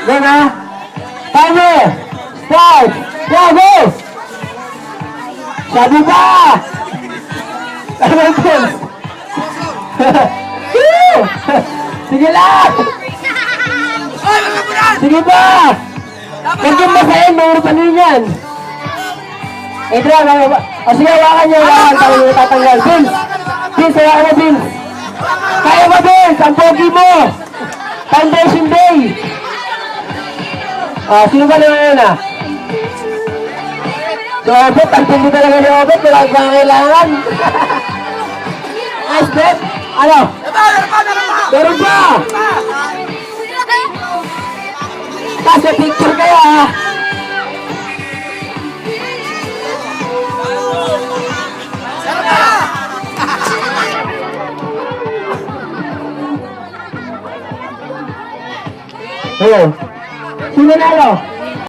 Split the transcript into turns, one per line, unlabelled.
Go na. Timer. Start. Go, go. Sabi pa. Sige lang. Sige pa. Huwag yung masahin. Maurutan din yan. Adrian, o sige, hawakan niyo. Hawakan. Kaya mo tatanggal. Vince. Vince, hawakan mo, Vince. Kaya mo, Vince. Ang pogi mo. Foundation Day. Sino ba naman yun ah? Si Obet, ang tindi talaga ni Obet. Wala kang kailangan. Nice, Bet. Ano? Meron pa! Kasi picture kayo ah. Oh. Sino nalo?